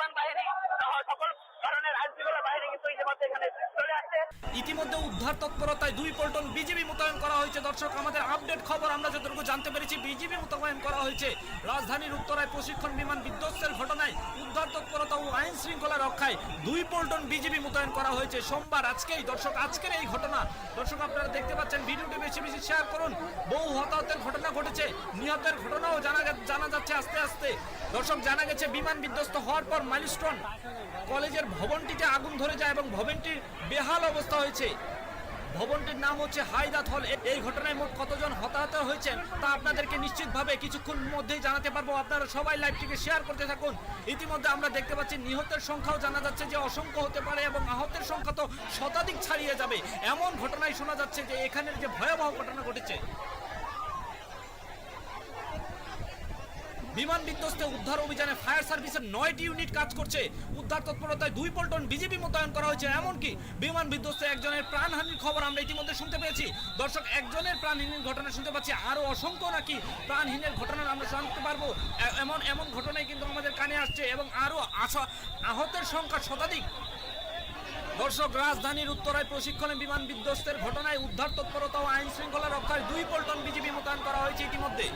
বিমান বাহিনী সহ সকল ধরনের আইন শৃঙ্খলা বাহিনী কিন্তু ইতিমধ্যে এখানে চলে আসছে। ইতিমধ্যে উদ্ধার তৎপরতায় 2 পল্টন বিজিবি মোতায়েন করা হয়েছে। দর্শক, আমাদের আপডেট খবর আমরা যতটুকু জানতে পেরেছি, বিজিবি মোতায়েন করা হয়েছে। রাজধানীর উত্তরায় প্রশিক্ষণ বিমান বিধ্বস্তের ঘটনায় উদ্ধার তৎপরতা ও আইন শৃঙ্খলা রক্ষায় 2 পল্টন বিজিবি মোতায়েন করা হয়েছে সোমবার আজকেই। দর্শক, আজকের এই ঘটনা, দর্শক আপনারা দেখতে পাচ্ছেন, ভিডিওটি বেশি বেশি শেয়ার করুন। বহু হতাহতের ঘটনা ঘটেছে, নিহতের ঘটনাও জানা যাচ্ছে আস্তে আস্তে। দর্শক, জানা গেছে বিমান বিধ্বস্ত হওয়ার পর মাইলস্টোন কলেজের ভবনটিতে আগুন ধরে যায় এবং ভবনটির বেহাল অবস্থা হয়েছে। ভবনটির নাম হচ্ছে হায়দাত হল। এই ঘটনায় মোট কতজন হতাহত হয়েছেন তা আপনাদেরকে নিশ্চিতভাবে কিছুক্ষণ মধ্যেই জানাতে পারবো। আপনারা সবাই লাইভটিকে শেয়ার করতে থাকুন। ইতিমধ্যে আমরা দেখতে পাচ্ছি নিহতের সংখ্যাও জানা যাচ্ছে যে অসংখ্য হতে পারে এবং আহতের সংখ্যা তো শতাধিক ছাড়িয়ে যাবে। এমন ঘটনায় শোনা যাচ্ছে যে এখানের যে ভয়াবহ ঘটনা ঘটেছে। বিমান বিধ্বস্তে উদ্ধার অভিযানে ফায়ার সার্ভিসের 9টি ইউনিট কাজ করছে। উদ্ধার তৎপরতায় 2 পল্টন বিজিবি মোতায়েন করা হয়েছে। এমনকি বিমান বিধ্বস্তে একজনের প্রাণহানির খবর আমরা ইতিমধ্যে শুনতে পেয়েছি। দর্শক, একজনের প্রাণহানির ঘটনা শুনতে পাচ্ছি, আরো অসংখ্য নাকি প্রাণহীনের ঘটনা আমরা জানতে পারবো। এমন ঘটনায় কিন্তু আমাদের কানে আসছে এবং আরো আহতের সংখ্যা শতাধিক। দর্শক, রাজধানীর উত্তরায় প্রশিক্ষণে বিমান বিধ্বস্তের ঘটনায় উদ্ধার তৎপরতা ও আইন শৃঙ্খলা রক্ষায় 2 পল্টন বিজিবি মোতায়েন করা হয়েছে ইতিমধ্যে।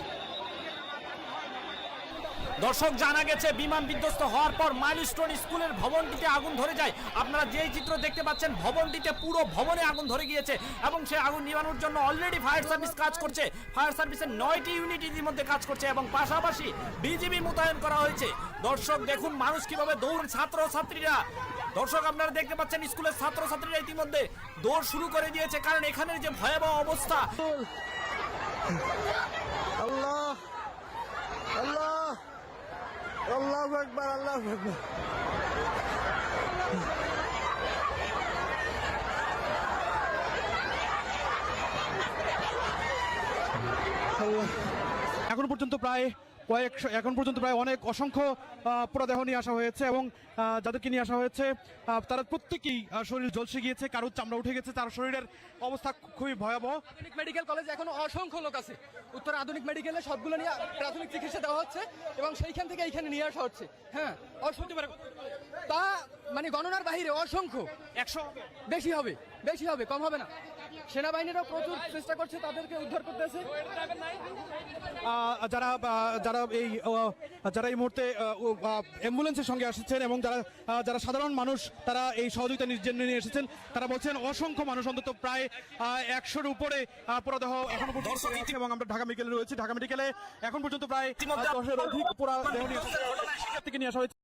দর্শক, জানা গেছে বিমান বিধ্বস্ত হওয়ার পর মাইলস্টোন স্কুলের ভবনটিতে আগুন ধরে যায়। আপনারা যেই চিত্র দেখতে পাচ্ছেন, ভবনটিতে পুরো ভবনে আগুন ধরে গিয়েছে এবং সেই আগুন নিবানোর জন্য অলরেডি ফায়ার সার্ভিস কাজ করছে। ফায়ার সার্ভিসের 9টি ইউনিট ইতিমধ্যে কাজ করছে এবং পাশাপাশি বিজিবি মোতায়েন করা হয়েছে। দর্শক, দেখুন মানুষ কিভাবে দৌড়, ছাত্রছাত্রীরা, দর্শক আপনারা দেখতে পাচ্ছেন স্কুলের ছাত্রছাত্রীরা ইতিমধ্যে দৌড় শুরু করে দিয়েছে, কারণ এখানের যে ভয়াবহ অবস্থা। আল্লাহ আল্লাহ আল্লাহু আকবার, আল্লাহু আকবার। এখন পর্যন্ত প্রায় অনেক অসংখ্য মৃতদেহ নিয়ে আসা হয়েছে এবং যাদেরকে নিয়ে আসা হয়েছে তারা প্রত্যেকেই শরীর ঝলসে গিয়েছে, কারোর চামড়া উঠে গেছে, তার শরীরের অবস্থা খুবই ভয়াবহ। আধুনিক মেডিকেল কলেজ এখনো অসংখ্য লোক আছে। উত্তর আধুনিক মেডিকেলে সবগুলো নিয়ে প্রাথমিক চিকিৎসা দেওয়া হচ্ছে এবং সেইখান থেকে এইখানে নিয়ে আসা হচ্ছে। হ্যাঁ, অসংখ্য তা মানে গণনার বাহিরে অসংখ্য, 100 বেশি হবে, কম হবে না। সেনাবাহিনীরাও প্রচুর চেষ্টা করছে তাদেরকে উদ্ধার করতেছে। যারা এই মুহূর্তে অ্যাম্বুলেন্সের সঙ্গে আসছেন এবং যারা সাধারণ মানুষ তারা এই সহযোগিতা নিয়ে এসেছেন, তারা বলছেন অসংখ্য মানুষ, অন্তত প্রায় 100-র উপরে মৃতদেহ এখন পর্যন্ত এবং আমরা ঢাকা মেডিকেলে রয়েছি। ঢাকা মেডিকেলে এখন পর্যন্ত প্রায় 10-এর অধিক মৃতদেহ নিয়ে আসা হয়েছে।